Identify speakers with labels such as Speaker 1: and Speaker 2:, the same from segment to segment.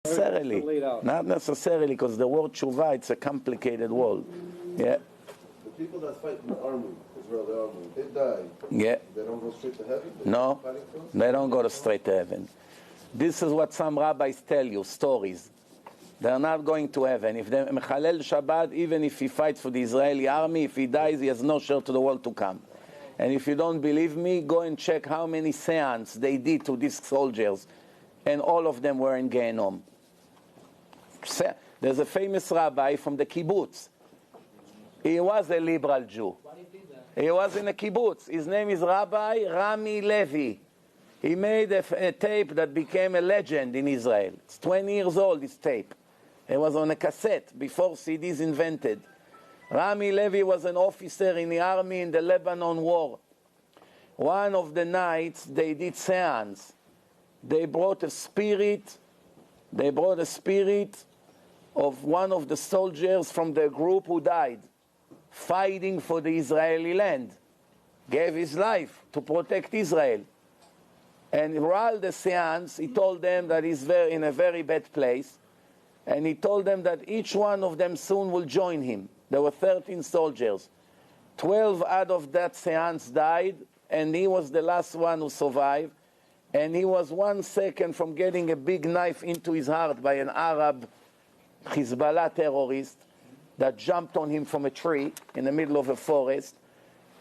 Speaker 1: necessarily. Not necessarily, because the word tshuva, it's a complicated word. Yeah.
Speaker 2: The people that fight in the army, Israeli army, they die.
Speaker 1: Yeah.
Speaker 2: They don't go straight to heaven?
Speaker 1: No, they don't go straight to heaven. This is what some rabbis tell you, stories. They're not going to heaven. If they mechalel Shabbat, even if he fights for the Israeli army, if he dies, he has no share to the world to come. And if you don't believe me, go and check how many seance they did to these soldiers. And all of them were in Gehenom. There's a famous rabbi from the kibbutz. He was a liberal Jew. He was in a kibbutz. His name is Rabbi Rami Levi. He made a tape that became a legend in Israel. It's 20 years old, this tape. It was on a cassette before CDs invented. Rami Levi was an officer in the army in the Lebanon War. One of the nights they did seance. They brought a spirit of one of the soldiers from the group who died, fighting for the Israeli land, gave his life to protect Israel. And while the seance, he told them that he's in a very bad place, and he told them that each one of them soon will join him. There were 13 soldiers. 12 out of that seance died, and he was the last one who survived. And he was 1 second from getting a big knife into his heart by an Arab Hezbollah terrorist that jumped on him from a tree in the middle of a forest.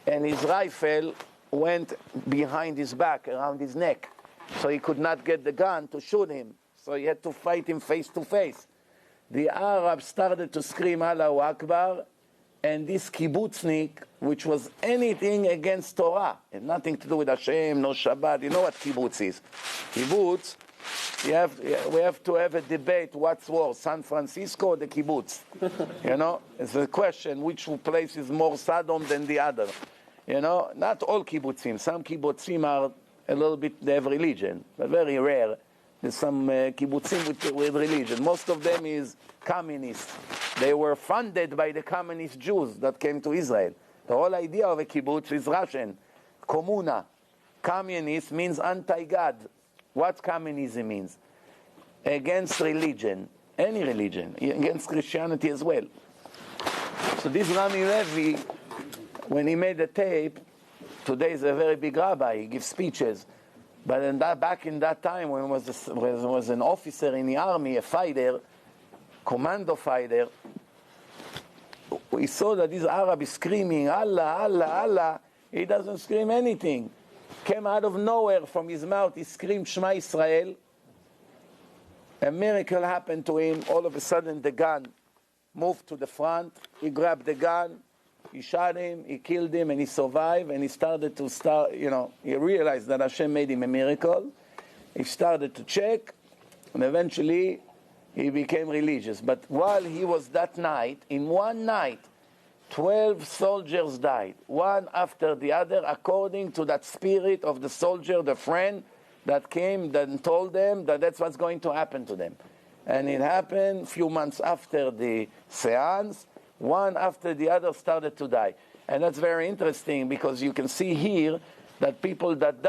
Speaker 1: And his rifle went behind his back, around his neck. So he could not get the gun to shoot him. So he had to fight him face to face. The Arabs started to scream, Allahu Akbar, and this kibbutznik, which was anything against Torah, had nothing to do with Hashem, no Shabbat. You know what kibbutz is? Kibbutz, we have to have a debate, what's worse, San Francisco or the kibbutz? You know, it's a question, which place is more Sodom than the other? You know, not all kibbutzim. Some kibbutzim are a little bit, they have religion, but very rare. There's some kibbutzim with religion. Most of them is communist. They were funded by the communist Jews that came to Israel. The whole idea of a kibbutz is Russian. Komuna. Communist means anti-God. What communism means? Against religion. Any religion. Against Christianity as well. So this Rami Levi, when he made the tape, today is a very big rabbi. He gives speeches. But back in that time, when he was an officer in the army, a fighter, commando fighter, we saw that this Arab is screaming, Allah, Allah, Allah. He doesn't scream anything. Came out of nowhere from his mouth, he screamed, Shema Israel. A miracle happened to him. All of a sudden, the gun moved to the front. He grabbed the gun. He shot him, he killed him, and he survived, and he realized that Hashem made him a miracle. He started to check, and eventually he became religious. But while he was that night, in one night, 12 soldiers died, one after the other, according to that spirit of the soldier, the friend that came and told them that that's what's going to happen to them. And it happened a few months after the seance. One after the other started to die. And that's very interesting because you can see here that people that die